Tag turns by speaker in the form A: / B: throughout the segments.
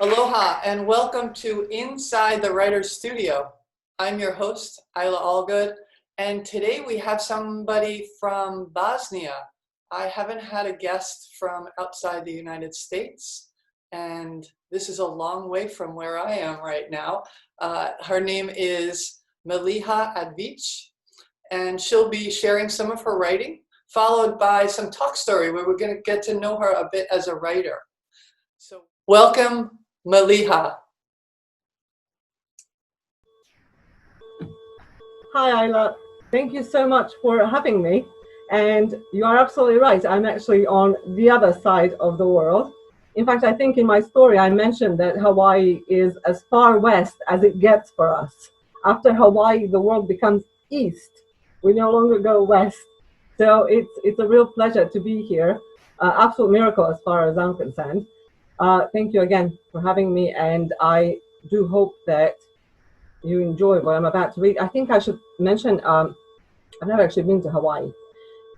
A: Aloha and welcome to Inside the Writer's Studio. I'm your host, Isla Allgood, and today we have somebody from Bosnia. I haven't had a guest from outside the United States, and this is a long way from where I am right now. Her name is Meliha Advic, and she'll be sharing some of her writing, followed by some talk story where we're going to get to know her a bit as a writer. So welcome, Meliha.
B: Hi, Isla. Thank you so much for having me. And you are absolutely right. I'm actually on the other side of the world. In fact, I think in my story, I mentioned that Hawaii is as far west as it gets for us. After Hawaii, the world becomes east. We no longer go west. So it's a real pleasure to be here. Absolute miracle as far as I'm concerned. Thank you again for having me. And I do hope that you enjoy what I'm about to read. I think I should mention I've never actually been to Hawaii,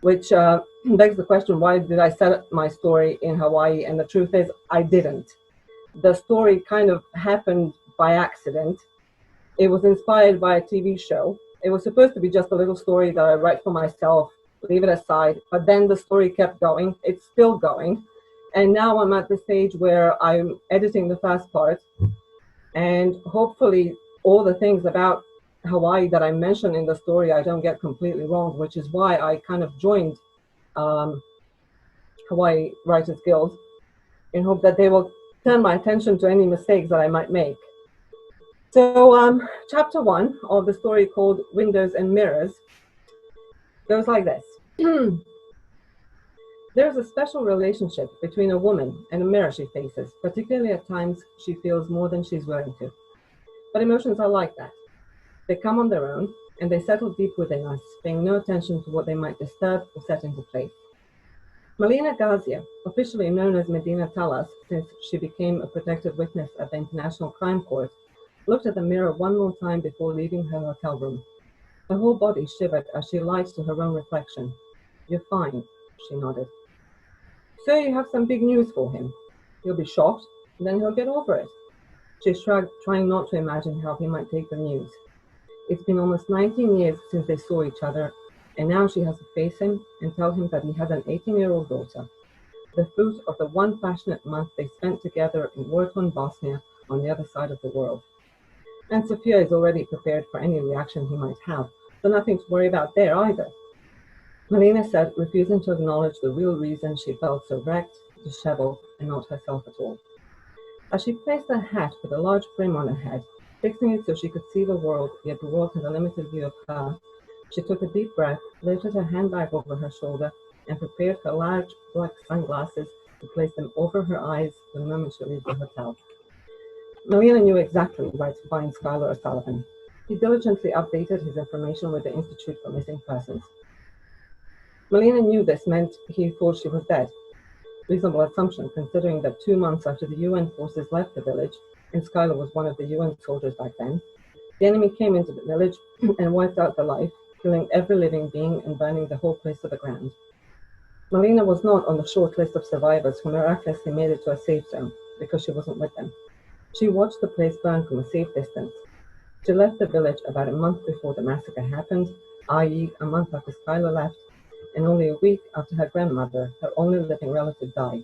B: which begs the question, why did I set my story in Hawaii? And the truth is, I didn't. The story kind of happened by accident. It was inspired by a TV show. It was supposed to be just a little story that I write for myself, leave it aside, but then the story kept going. It's still going. And now I'm at the stage where I'm editing the first part, and hopefully all the things about Hawaii that I mentioned in the story I don't get completely wrong, which is why I kind of joined Hawaii Writers Guild in hope that they will turn my attention to any mistakes that I might make. So chapter 1 of the story, called Windows and Mirrors, goes like this. There's a special relationship between a woman and a mirror she faces, particularly at times she feels more than she's willing to. But emotions are like that. They come on their own, and they settle deep within us, paying no attention to what they might disturb or set into place. Melina Gazia, officially known as Medina Talas since she became a protected witness at the International Crime Court, looked at the mirror one more time before leaving her hotel room. Her whole body shivered as she lied to her own reflection. "You're fine," she nodded. "So you have some big news for him. He'll be shocked, and then he'll get over it." She shrugged, trying not to imagine how he might take the news. It's been almost 19 years since they saw each other, and now she has to face him and tell him that he has an 18-year-old daughter, the fruit of the one passionate month they spent together in war-torn Bosnia on the other side of the world. And Sophia is already prepared for any reaction he might have, so nothing to worry about there either. Melina said, refusing to acknowledge the real reason she felt so wrecked, disheveled, and not herself at all. As she placed her hat with a large brim on her head, fixing it so she could see the world, yet the world had a limited view of her, she took a deep breath, lifted her handbag over her shoulder, and prepared her large black sunglasses to place them over her eyes the moment she leaves the hotel. Melina knew exactly where to find Schuyler O'Sullivan. He diligently updated his information with the Institute for Missing Persons. Melina knew this meant he thought she was dead. Reasonable assumption, considering that 2 months after the UN forces left the village, and Schuyler was one of the UN soldiers back then, the enemy came into the village and wiped out the life, killing every living being and burning the whole place to the ground. Melina was not on the short list of survivors who miraculously made it to a safe zone, because she wasn't with them. She watched the place burn from a safe distance. She left the village about a month before the massacre happened, i.e. a month after Schuyler left, and only a week after her grandmother, her only living relative, died.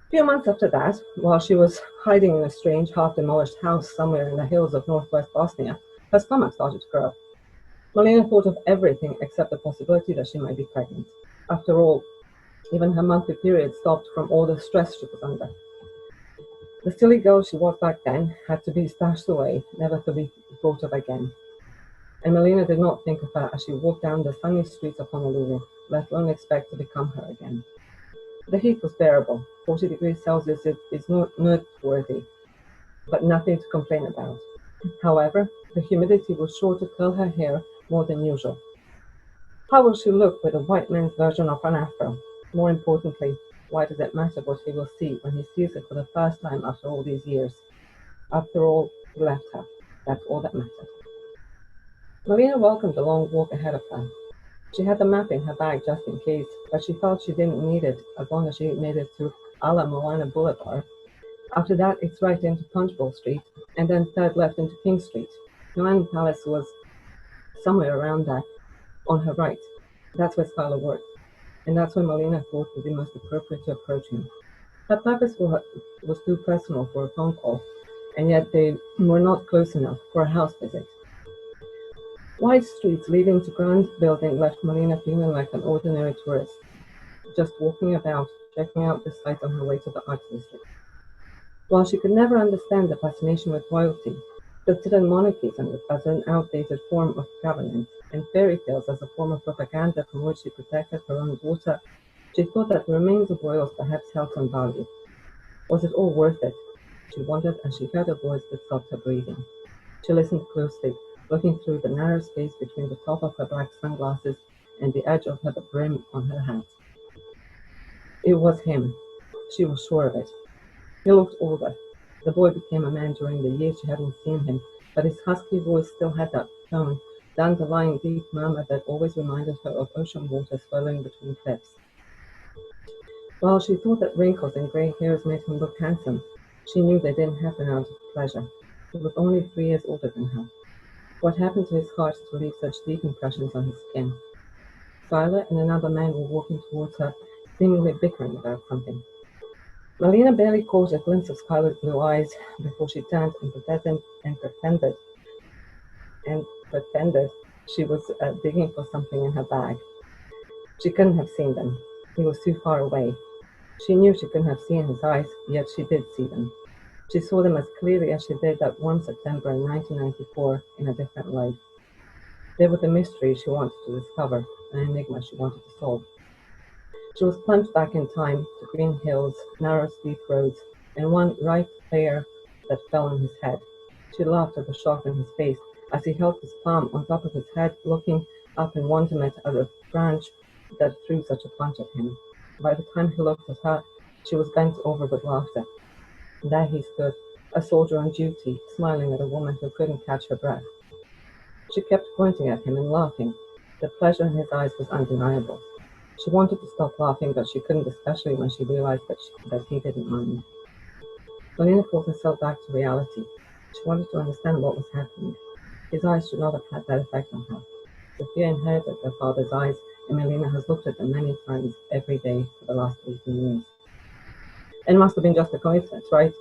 B: A few months after that, while she was hiding in a strange, half-demolished house somewhere in the hills of northwest Bosnia, her stomach started to grow. Melina thought of everything except the possibility that she might be pregnant. After all, even her monthly period stopped from all the stress she was under. The silly girl she was back then had to be stashed away, never to be thought of again. And Melina did not think of her as she walked down the sunny streets of Honolulu, let alone expect to become her again. The heat was bearable. 40 degrees Celsius is not noteworthy, but nothing to complain about. However, the humidity was sure to curl her hair more than usual. How will she look with a white man's version of an afro? More importantly, why does it matter what he will see when he sees it for the first time after all these years? After all, he left her. That's all that mattered. Melina welcomed the long walk ahead of her. She had the map in her bag just in case, but she felt she didn't need it as long as she made it to Ala Moana Boulevard. After that, it's right into Punchbowl Street, and then third left into King Street. Joanne Palace was somewhere around that, on her right. That's where Skylar worked, and that's where Melina thought would be most appropriate to approach him. Her purpose was too personal for a phone call, and yet they were not close enough for a house visit. Wide streets leading to Grand Building left Melina feeling like an ordinary tourist, just walking about, checking out the sights on her way to the Arts District. While she could never understand the fascination with royalty, considered monarchies as an outdated form of government, and fairy tales as a form of propaganda from which she protected her own daughter, she thought that the remains of royals perhaps held some value. Was it all worth it? She wondered as she heard a voice that stopped her breathing. She listened closely, looking through the narrow space between the top of her black sunglasses and the edge of the brim on her hat. It was him. She was sure of it. He looked older. The boy became a man during the years she hadn't seen him, but his husky voice still had that tone, the underlying deep murmur that always reminded her of ocean water swirling between cliffs. While she thought that wrinkles and grey hairs made him look handsome, she knew they didn't happen out of pleasure. He was only 3 years older than her. What happened to his heart to leave such deep impressions on his skin? Skylar and another man were walking towards her, seemingly bickering about something. Melina barely caught a glimpse of Skylar's blue eyes before she turned and pretended she was digging for something in her bag. She couldn't have seen them. He was too far away. She knew she couldn't have seen his eyes, yet she did see them. She saw them as clearly as she did that one September in 1994 in a different life. They were the mystery she wanted to discover, an enigma she wanted to solve. She was plunged back in time to green hills, narrow steep roads, and one ripe pear that fell on his head. She laughed at the shock on his face as he held his palm on top of his head, looking up in wonderment at a branch that threw such a punch at him. By the time he looked at her, she was bent over with laughter. There he stood, a soldier on duty, smiling at a woman who couldn't catch her breath. She kept pointing at him and laughing. The pleasure in his eyes was undeniable. She wanted to stop laughing, but she couldn't, especially when she realized that he didn't mind. Melina pulled herself back to reality. She wanted to understand what was happening. His eyes should not have had that effect on her. Sophia inherited her father's eyes, and Melina has looked at them many times every day for the last 18 years. It must have been just a coincidence, right?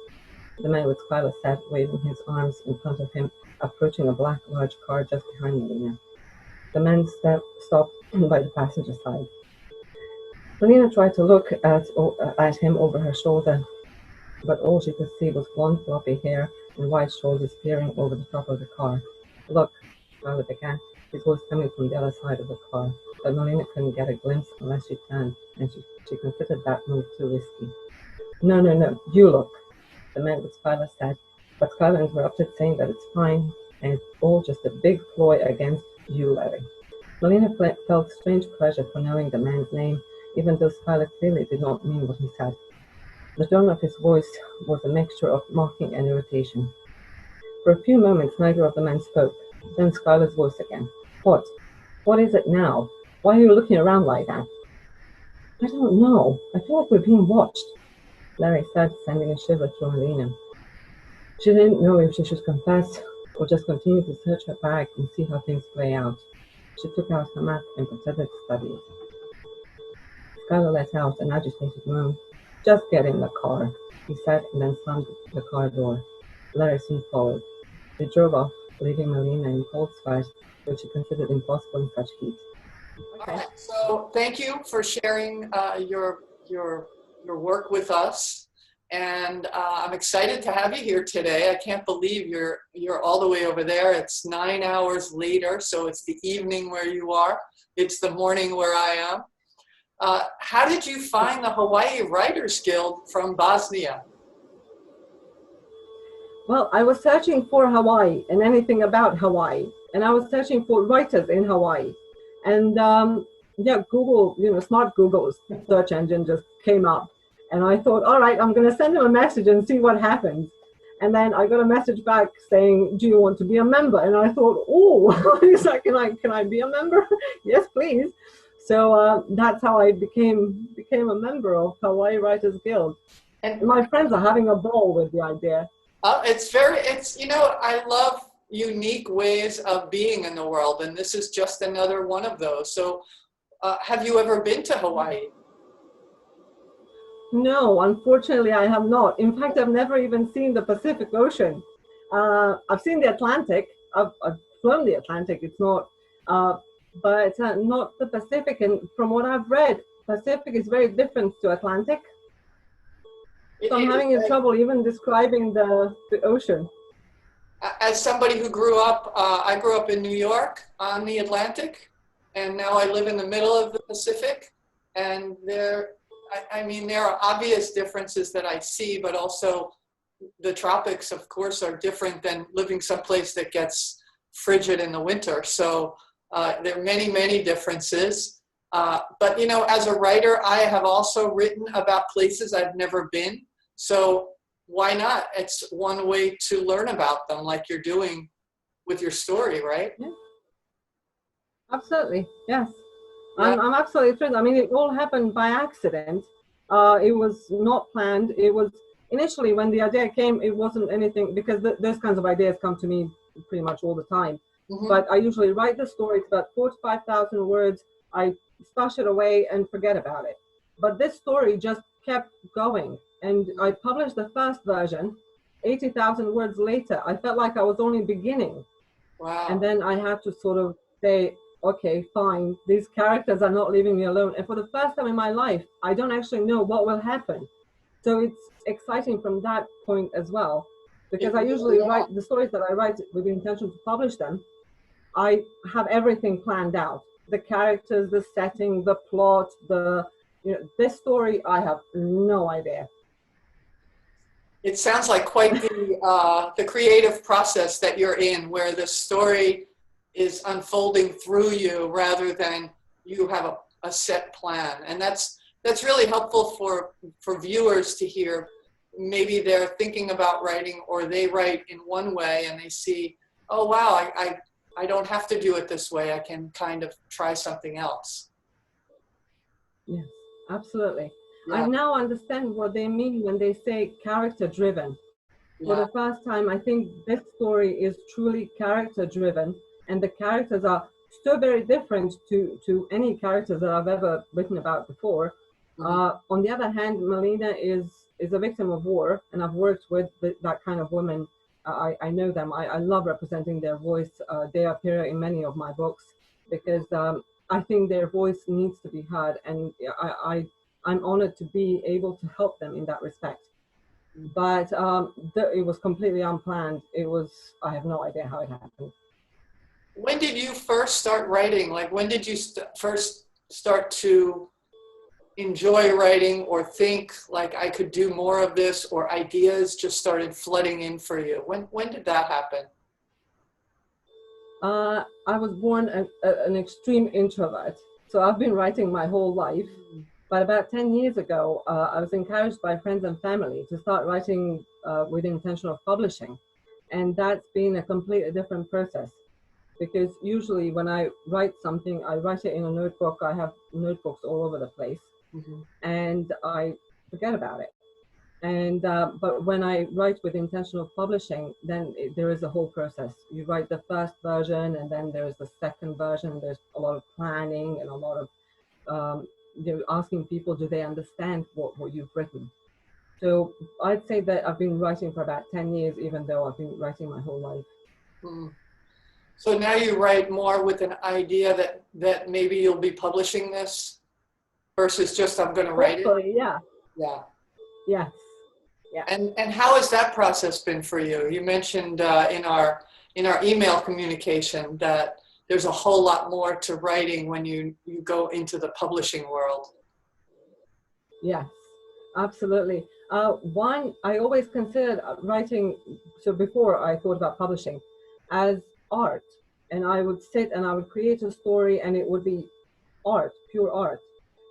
B: The man with Skylar said, waving his arms in front of him, approaching a black large car just behind Melina. The man stopped by the passenger side. Melina tried to look at him over her shoulder, but all she could see was blonde floppy hair and wide shoulders peering over the top of the car. Look, Skylar began, his voice coming from the other side of the car, but Melina couldn't get a glimpse unless she turned, and she considered that move too risky. No, you look, the man with Skylar said, but Skylar interrupted, saying that it's fine, and it's all just a big ploy against you, Larry. Melina felt strange pleasure for knowing the man's name, even though Skylar clearly did not mean what he said. The tone of his voice was a mixture of mocking and irritation. For a few moments, neither of the men spoke. Then Skylar's voice again. What? What is it now? Why are you looking around like that? I don't know. I feel like we're being watched, Larry said, sending a shiver through Melina. She didn't know if she should confess or just continue to search her bag and see how things play out. She took out her map and pretended to study it. Skylar let out an agitated moan. Just get in the car, he said, and then slammed the car door. Larry soon followed. They drove off, leaving Melina in cold sweat, which she considered impossible in such heat.
A: Okay, so thank you for sharing your work with us, and I'm excited to have you here today. I can't believe you're all the way over there. It's 9 hours later, so it's the evening where you are. It's the morning where I am. How did you find the Hawaii Writers Guild from Bosnia?
B: Well, I was searching for Hawaii and anything about Hawaii, and I was searching for writers in Hawaii. And Google, smart Google's search engine just came up. And I thought, all right, I'm going to send them a message and see what happens. And then I got a message back saying, do you want to be a member? And I thought, oh, he's like, can I be a member? Yes, please. So that's how I became a member of Hawaii Writers Guild.
A: And
B: My friends are having a ball with the idea.
A: I love unique ways of being in the world, and this is just another one of those. So, have you ever been to Hawaii?
B: No, unfortunately, I have not. In fact, I've never even seen the Pacific Ocean. I've seen the Atlantic. I've flown the Atlantic. It's not, uh, but not the Pacific. And from what I've read, Pacific is very different to Atlantic.
A: It
B: So I'm
A: is.
B: having a trouble even describing the ocean.
A: As somebody who grew up, I grew up in New York on the Atlantic, and now I live in the middle of the Pacific. And there are obvious differences that I see, but also the tropics, of course, are different than living someplace that gets frigid in the winter. So there are many, many differences. But, as a writer, I have also written about places I've never been. So why not? It's one way to learn about them, like you're doing with your story, right?
B: Yeah, absolutely. Yes.
A: Yeah.
B: I'm absolutely thrilled. I mean, it all happened by accident. It was not planned. It was initially when the idea came, it wasn't anything because those kinds of ideas come to me pretty much all the time.
A: Hmm.
B: But I usually write the story. It's about 4 to 5,000 words. I stash it away and forget about it. But this story just kept going, and I published the first version. 80,000 words later, I felt like I was only beginning, and
A: Wow.
B: then I had to sort of say, okay, fine, these characters are not leaving me alone. And for the first time in my life, I don't actually know what will happen. So it's exciting from that point as well, because I usually
A: Yeah.
B: write the stories that I write with the intention to publish them. I have everything planned out: the characters, the setting, the plot, this story, I have no idea.
A: It sounds like quite the creative process that you're in, where the story is unfolding through you rather than you have a set plan, and that's really helpful for viewers to hear. Maybe they're thinking about writing, or they write in one way, and they see, oh wow, I don't have to do it this way. I can kind of try something else.
B: Yes, absolutely. I
A: Yeah,
B: now understand what they mean when they say character driven. For
A: yeah.
B: the first time, I think this story is truly character driven, and the characters are so very different to any characters that I've ever written about before.
A: Mhm.
B: On the other hand, Melina is a victim of war, and I've worked with that kind of women. I know them. I love representing their voice. They appear in many of my books because I think their voice needs to be heard, and I'm honored to be able to help them in that respect. But it was completely unplanned. I have no idea how it happened.
A: When did you first start writing? Like, when did you first start to enjoy writing, or think like I could do more of this, or ideas just started flooding in for you? When did that happen?
B: I was born an extreme introvert, so I've been writing my whole life. But about 10 years ago, I was encouraged by friends and family to start writing with the intention of publishing. And that's been a completely different process, because usually when I write something, I write it in a notebook. I have notebooks all over the place,
A: Mm-hmm.
B: and I forget about it. And but when I write with intention of publishing, then there is a whole process. You write the first version, and then there's the second version. There's a lot of planning and a lot of asking people, do they understand what you've written? So I'd say that I've been writing for about 10 years, even though I've been writing my whole life.
A: Mm-hmm. So now you write more with an idea that maybe you'll be publishing this versus just I'm going to write it.
B: Hopefully, yeah.
A: Yeah.
B: Yes. Yeah.
A: And how has that process been for you? You mentioned in our email communication that there's a whole lot more to writing when you go into the publishing world.
B: Yes, absolutely. One, I always considered writing, so before I thought about publishing, as art. And I would sit and I would create a story, and it would be art, pure art.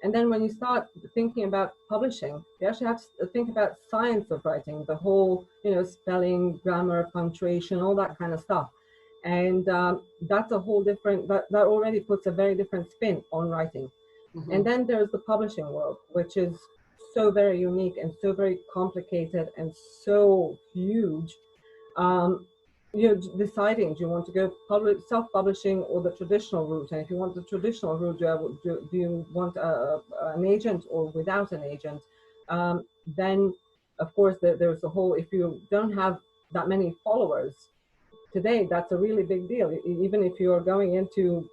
B: And then when you start thinking about publishing, you actually have to think about science of writing, the whole, spelling, grammar, punctuation, all that kind of stuff. And that's a whole different, that already puts a very different spin on writing.
A: Mm-hmm.
B: And then there's the publishing world, which is so very unique and so very complicated and so huge. Um, deciding, do you want to go self-publishing or the traditional route? And if you want the traditional route, do you want an agent or without an agent? Then, of course, there's the whole, if you don't have that many followers today, that's a really big deal. Even if you're going into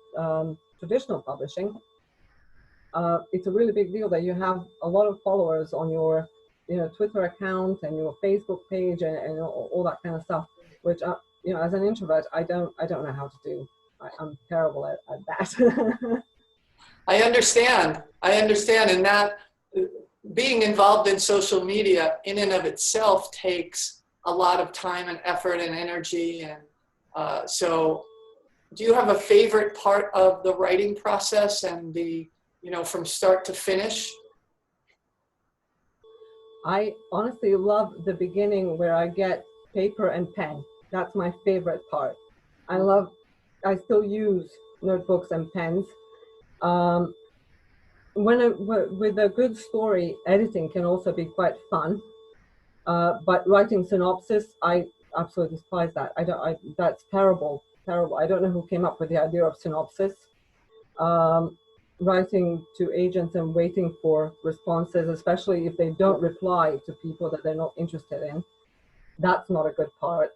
B: traditional publishing, it's a really big deal that you have a lot of followers on your Twitter account and your Facebook page and all that kind of stuff, which as an introvert, I don't know how to do. I'm terrible at that.
A: I understand. And that being involved in social media in and of itself takes a lot of time and effort and energy. And so do you have a favorite part of the writing process and from start to finish?
B: I honestly love the beginning where I get paper and pen. That's my favorite part. I still use notebooks and pens. With a good story, editing can also be quite fun. But writing synopsis, I absolutely despise that. That's terrible. I don't know who came up with the idea of synopsis. Writing to agents and waiting for responses, especially if they don't reply to people that they're not interested in. That's not a good part.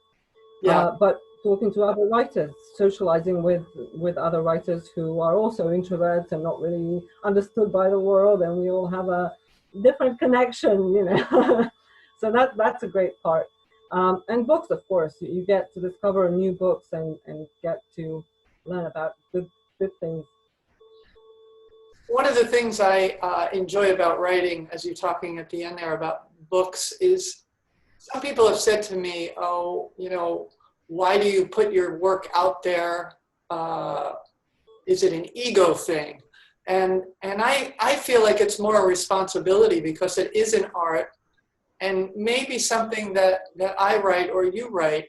A: Yeah.
B: But talking to other writers, socializing with other writers who are also introverts and not really understood by the world, and we all have a different connection, So that's a great part. And books, of course, you get to discover new books and get to learn about good things.
A: One of the things I enjoy about writing, as you're talking at the end there about books, is some people have said to me, oh, why do you put your work out there? Is it an ego thing? And I feel like it's more a responsibility because it is an art, and maybe something that I write or you write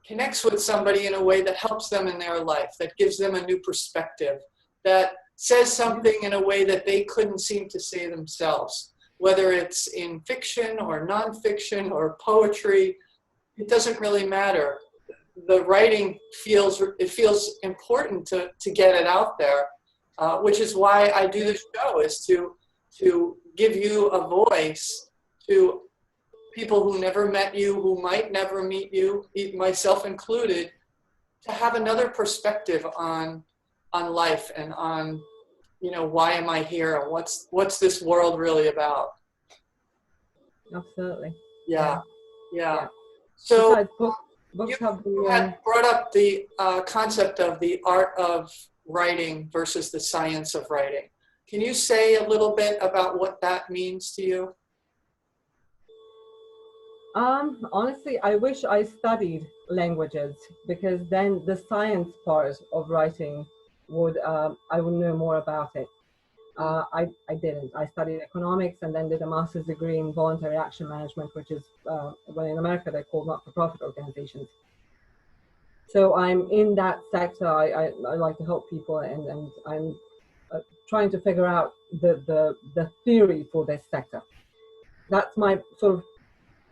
A: connects with somebody in a way that helps them in their life, that gives them a new perspective, that says something in a way that they couldn't seem to say themselves, whether it's in fiction or nonfiction or poetry. It doesn't really matter. The writing feels important to get it out there, which is why I do this show, is to give you a voice to people who never met you, who might never meet you, myself included, to have another perspective on life and on, why am I here and what's this world really about?
B: Absolutely.
A: Yeah.
B: So
A: So
B: books have
A: you had brought up the concept of the art of writing versus the science of writing. Can you say a little bit about what that means to you?
B: Honestly, I wish I studied languages, because then the science part of writing I would know more about it. I didn't. I studied economics and then did a master's degree in voluntary action management, which is well, in America they're called not-for-profit organizations. So I'm in that sector. I like to help people, and I'm trying to figure out the theory for this sector. That's my sort of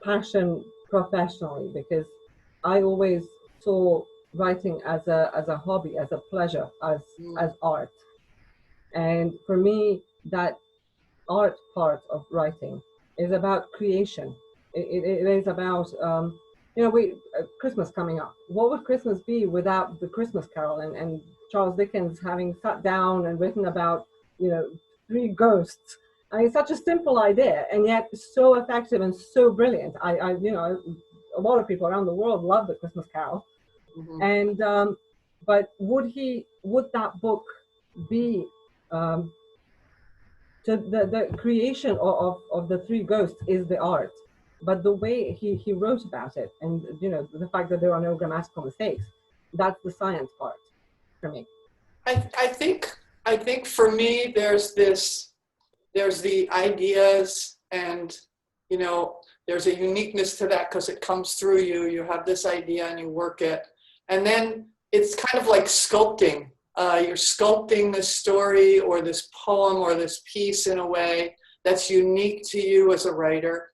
B: passion professionally, because I always saw writing as a hobby, as a pleasure, as art. And for me, that art part of writing is about creation. It is about Christmas coming up. What would Christmas be without the Christmas Carol and Charles Dickens having sat down and written about three ghosts? And it's such a simple idea, and yet so effective and so brilliant. A lot of people around the world love the Christmas Carol. Mm-hmm. And but would that book be the creation of the three ghosts is the art, but the way he wrote about it, and the fact that there are no grammatical mistakes, that's the science part for me.
A: I think for me there's the ideas, and there's a uniqueness to that because it comes through you have this idea and you work it, and then it's kind of like sculpting. You're sculpting this story or this poem or this piece in a way that's unique to you as a writer.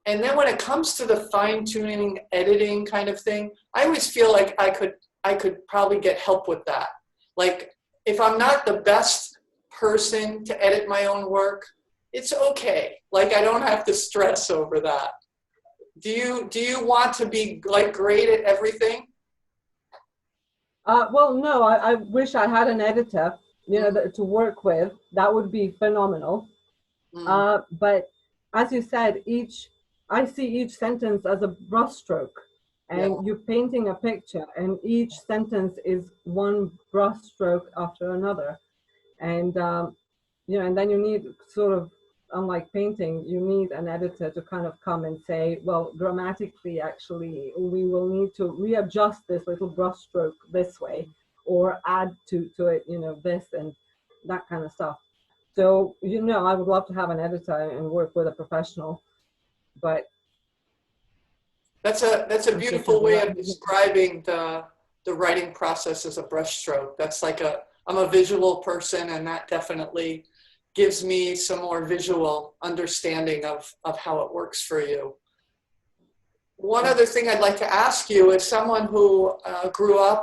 A: And then when it comes to the fine-tuning, editing kind of thing, I always feel like I could probably get help with that. Like, if I'm not the best person to edit my own work, it's okay. Like, I don't have to stress over that. Do you want to be like great at everything?
B: Well, no, I wish I had an editor, to work with. That would be phenomenal.
A: Mm.
B: But as you said, I see each sentence as a brushstroke,
A: Yeah.
B: and you're painting a picture, and each sentence is one brushstroke after another. And and then you need sort of, unlike painting, you need an editor to kind of come and say, well, grammatically, actually, we will need to readjust this little brushstroke this way, or add to it, this and that kind of stuff. So, I would love to have an editor and work with a professional, but
A: That's a beautiful way of describing the writing process as a brushstroke. That's like I'm a visual person, and that definitely gives me some more visual understanding of how it works for you. One other thing I'd like to ask you is someone who grew up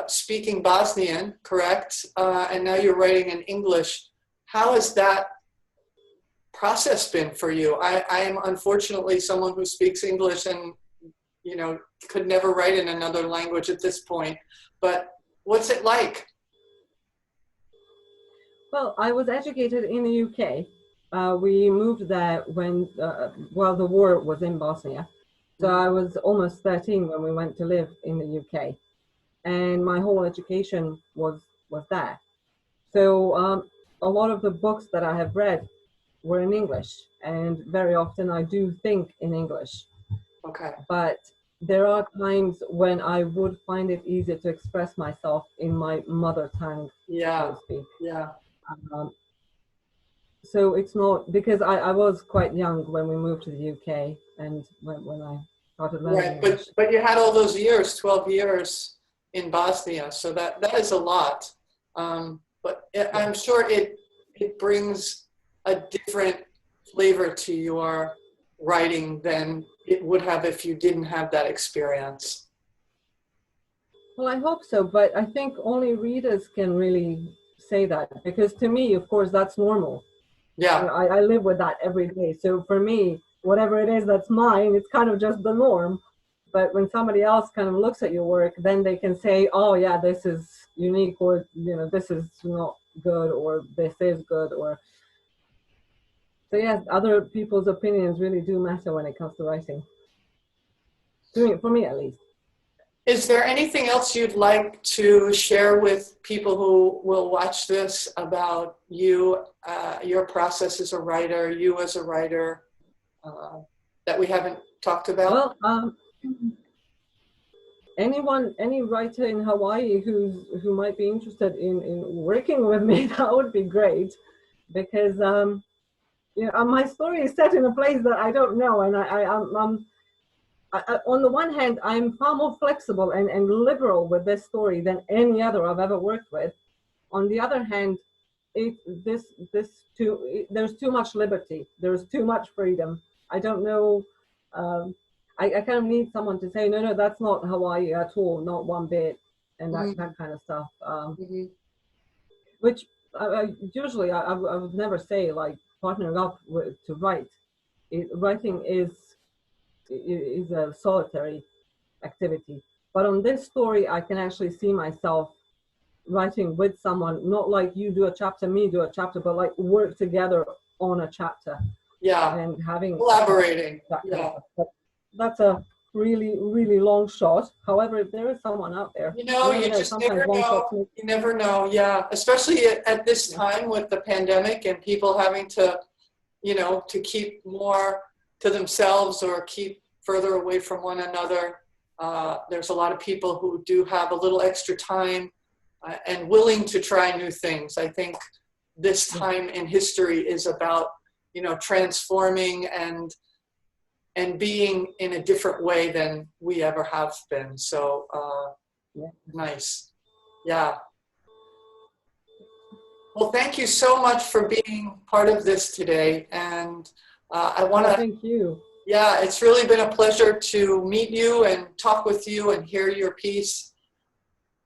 A: speaking Bosnian, correct? And now you're writing in English. How has that process been for you? I am unfortunately someone who speaks English and could never write in another language at this point. But what's it like?
B: Well, I was educated in the UK. We moved there when, the war was in Bosnia. So I was almost 13 when we went to live in the UK. And my whole education was there. So a lot of the books that I have read were in English. And very often I do think in English.
A: Okay.
B: But there are times when I would find it easier to express myself in my mother tongue,
A: Yeah.
B: so to speak.
A: Yeah.
B: So it's not, because I was quite young when we moved to the UK, and when I started learning
A: Right,
B: English.
A: but you had all those years, 12 years in Bosnia, so that is a lot. But I'm sure it brings a different flavor to your writing than it would have if you didn't have that experience.
B: Well, I hope so, but I think only readers can really say that, because to me, of course, that's normal.
A: Yeah.
B: I live with that every day. So for me, whatever it is that's mine, it's kind of just the norm. But when somebody else kind of looks at your work, then they can say, oh yeah, this is unique, or this is not good, or this is good, or so yes, other people's opinions really do matter when it comes to writing. For me at least.
A: Is there anything else you'd like to share with people who will watch this about you, your process as a writer, you as a writer, that we haven't talked about?
B: Well, any writer in Hawaii who might be interested in working with me, that would be great, because my story is set in a place that I don't know, and I'm on the one hand, I'm far more flexible and liberal with this story than any other I've ever worked with. On the other hand, there's too much liberty. There's too much freedom. I don't know. I kind of need someone to say, no, that's not Hawaii at all, not one bit, and that kind of stuff. Which usually I would never say, like, partnering up to write. Writing is a solitary activity. But on this story, I can actually see myself writing with someone, not like you do a chapter, me do a chapter, but like work together on a chapter.
A: Yeah.
B: And having
A: collaborating.
B: Yeah. That's a really, really long shot. However, if there is someone out there,
A: you just never know. You never know. Yeah. Especially at this time with the pandemic and people having to, to keep more to themselves or keep further away from one another. There's a lot of people who do have a little extra time and willing to try new things. I think this time in history is about, transforming and being in a different way than we ever have been. So nice. Yeah. Well, thank you so much for being part of this today. And I want
B: Oh,
A: to,
B: thank you.
A: yeah, it's really been a pleasure to meet you and talk with you and hear your piece.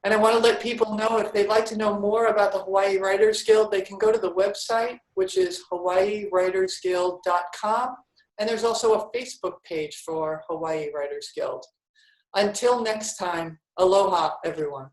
A: And I want to let people know if they'd like to know more about the Hawaii Writers Guild, they can go to the website, which is hawaiiwritersguild.com. And there's also a Facebook page for Hawaii Writers Guild. Until next time, aloha, everyone.